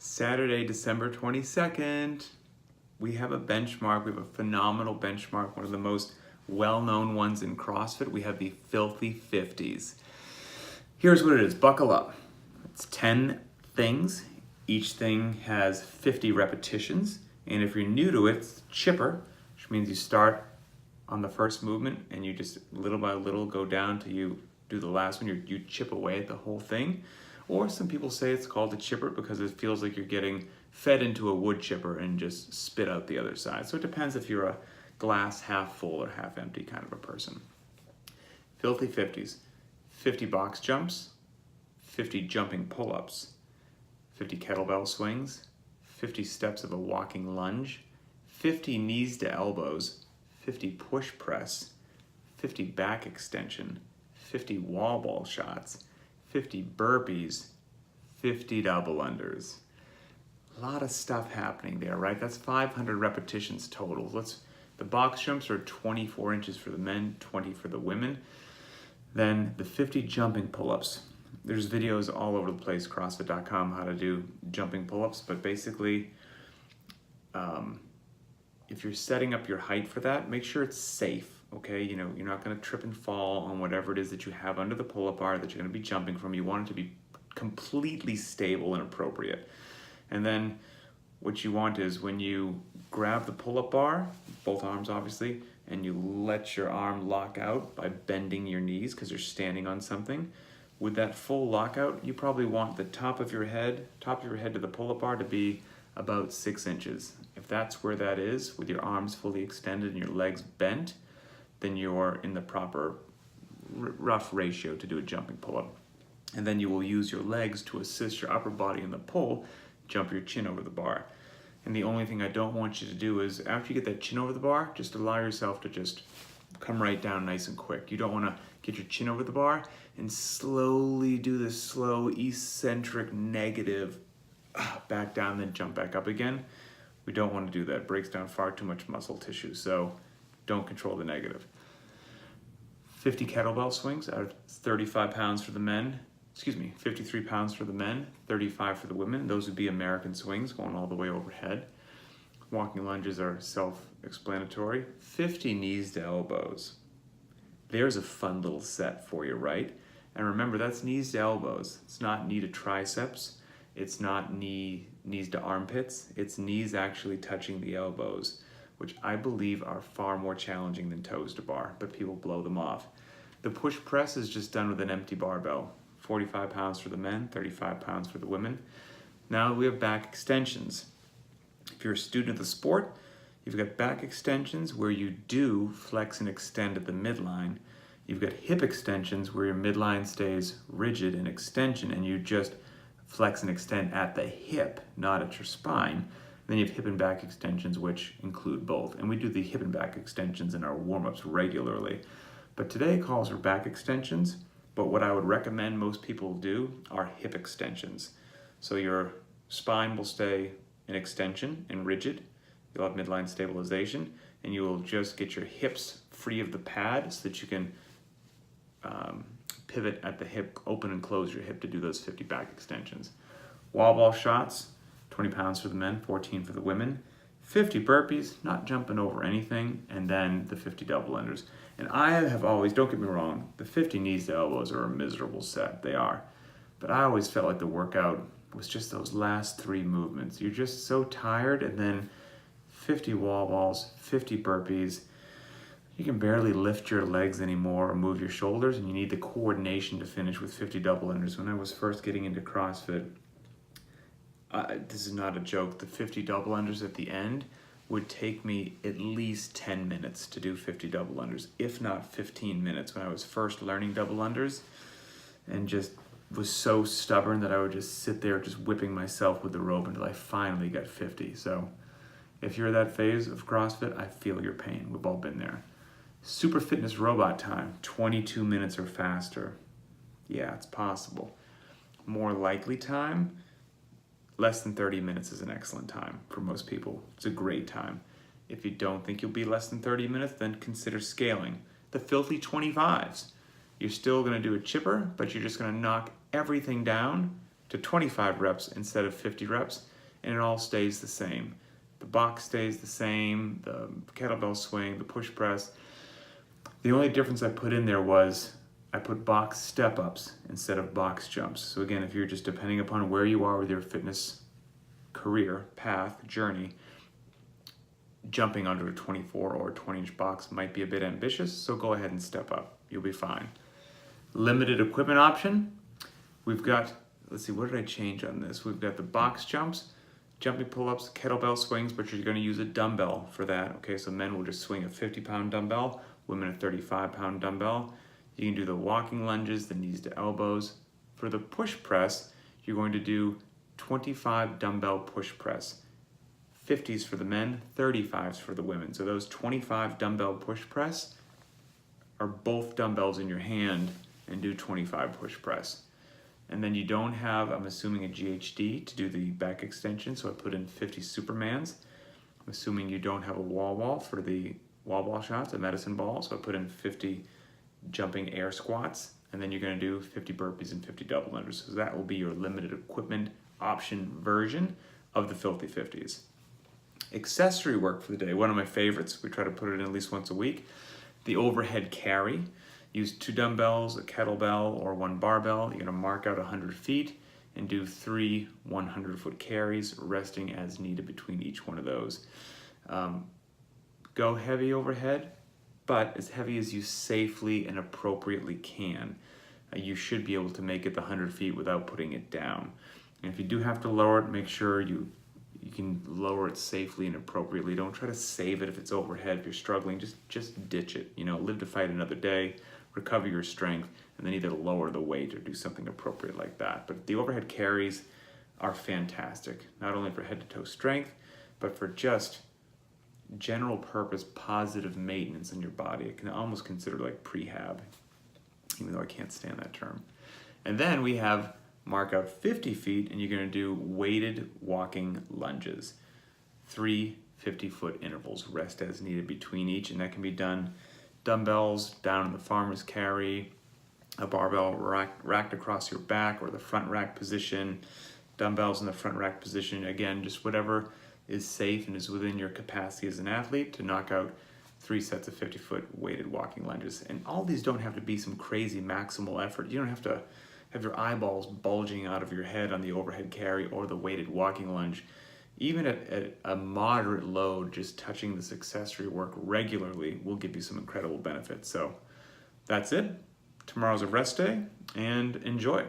Saturday, December 22nd, we have a benchmark. We have a phenomenal benchmark, one of the most well-known ones in CrossFit. We have the Filthy 50s. Here's what it is, buckle up. It's 10 things. Each thing has 50 repetitions. And if you're new to it, it's chipper, which means you start on the first movement and you just little by little go down till you do the last one. You chip away at the whole thing. Or some people say it's called a chipper because it feels like you're getting fed into a wood chipper and just spit out the other side. So it depends if you're a glass half full or half empty kind of a person. Filthy 50s, 50 box jumps, 50 jumping pull-ups, 50 kettlebell swings, 50 steps of a walking lunge, 50 knees to elbows, 50 push press, 50 back extension, 50 wall ball shots, 50 burpees, 50 double unders. A lot of stuff happening there, right? That's 500 repetitions total. The box jumps are 24 inches for the men, 20 for the women. Then the 50 jumping pull-ups. There's videos all over the place, CrossFit.com, how to do jumping pull-ups, but basically, if you're setting up your height for that, make sure it's safe. Okay, you're not going to trip and fall on whatever it is that you have under the pull-up bar that you're going to be jumping from. You want it to be completely stable and appropriate. And then what you want is when you grab the pull-up bar, both arms obviously, and you let your arm lock out by bending your knees because you're standing on something. With that full lockout, you probably want the top of your head to the pull-up bar to be about 6 inches. If that's where that is, with your arms fully extended and your legs bent, then you're in the proper rough ratio to do a jumping pull-up. And then you will use your legs to assist your upper body in the pull, jump your chin over the bar. And the only thing I don't want you to do is, after you get that chin over the bar, just allow yourself to just come right down nice and quick. You don't want to get your chin over the bar and slowly do this slow eccentric negative back down, then jump back up again. We don't want to do that. It breaks down far too much muscle tissue, so don't control the negative. 50 kettlebell swings out of 35 pounds for the men. 53 pounds for the men, 35 for the women. Those would be American swings going all the way overhead. Walking lunges are self-explanatory. 50 knees to elbows. There's a fun little set for you, right? And remember, that's knees to elbows. It's not knee to triceps. It's not knees to armpits. It's knees actually touching the elbows, which I believe are far more challenging than toes to bar, but people blow them off. The push press is just done with an empty barbell. 45 pounds for the men, 35 pounds for the women. Now we have back extensions. If you're a student of the sport, you've got back extensions where you do flex and extend at the midline. You've got hip extensions where your midline stays rigid in extension and you just flex and extend at the hip, not at your spine. Then you have hip and back extensions, which include both. And we do the hip and back extensions in our warm-ups regularly. But today calls for back extensions. But what I would recommend most people do are hip extensions. So your spine will stay in extension and rigid. You'll have midline stabilization, and you will just get your hips free of the pad so that you can pivot at the hip, open and close your hip to do those 50 back extensions. Wall ball shots, 20 pounds for the men, 14 for the women. 50 burpees, not jumping over anything, and then the 50 double unders. And I have always, don't get me wrong, the 50 knees to elbows are a miserable set, they are. But I always felt like the workout was just those last 3 movements. You're just so tired, and then 50 wall balls, 50 burpees. You can barely lift your legs anymore or move your shoulders, and you need the coordination to finish with 50 double unders. When I was first getting into CrossFit, this is not a joke, the 50 double unders at the end would take me at least 10 minutes to do 50 double unders, if not 15 minutes when I was first learning double unders, and just was so stubborn that I would just sit there just whipping myself with the rope until I finally got 50. So if you're that phase of CrossFit, I feel your pain. We've all been there. Super fitness robot time, 22 minutes or faster. Yeah, it's possible. More likely time, less than 30 minutes is an excellent time for most people. It's a great time. If you don't think you'll be less than 30 minutes, then consider scaling. The filthy 25s. You're still gonna do a chipper, but you're just gonna knock everything down to 25 reps instead of 50 reps. and it all stays the same. The box stays the same, the kettlebell swing, the push press. The only difference I put in there was I put box step-ups instead of box jumps. So again, if you're just depending upon where you are with your fitness career, path, journey, jumping onto a 24 or 20-inch box might be a bit ambitious, so go ahead and step up. You'll be fine. Limited equipment option. We've got, let's see, what did I change on this? We've got the box jumps, jumping pull-ups, kettlebell swings, but you're going to use a dumbbell for that. Okay, so men will just swing a 50-pound dumbbell, women a 35-pound dumbbell. You can do the walking lunges, the knees to elbows. For the push press, you're going to do 25 dumbbell push press. 50s for the men, 35s for the women. So those 25 dumbbell push press are both dumbbells in your hand and do 25 push press. And then you don't have, I'm assuming, a GHD to do the back extension, so I put in 50 Supermans. I'm assuming you don't have a wall ball for the wall ball shots, a medicine ball, so I put in 50 jumping air squats, and then you're going to do 50 burpees and 50 double lunges. So that will be your limited equipment option version of the Filthy 50s. Accessory work for the day, one of my favorites. We try to put it in at least once a week. The overhead carry. Use 2 dumbbells, a kettlebell, or 1 barbell. You're going to mark out 100 feet and do 3 100-foot carries, resting as needed between each one of those. Go heavy overhead, but as heavy as you safely and appropriately can. You should be able to make it the 100 feet without putting it down. And if you do have to lower it, make sure you can lower it safely and appropriately. Don't try to save it if it's overhead. If you're struggling, just ditch it. You know, live to fight another day, recover your strength, and then either lower the weight or do something appropriate like that. But the overhead carries are fantastic, not only for head to toe strength, but for just general purpose positive maintenance in your body. I can almost consider like prehab, even though I can't stand that term. And then we have mark out 50 feet, and you're going to do weighted walking lunges. 3 50-foot intervals, rest as needed between each, and that can be done dumbbells down in the farmer's carry, a barbell racked across your back or the front rack position, dumbbells in the front rack position. Again, just whatever is safe and is within your capacity as an athlete to knock out 3 sets of 50-foot weighted walking lunges. And all these don't have to be some crazy maximal effort. You don't have to have your eyeballs bulging out of your head on the overhead carry or the weighted walking lunge. Even at a moderate load, just touching this accessory work regularly will give you some incredible benefits. So that's it. Tomorrow's a rest day, and enjoy.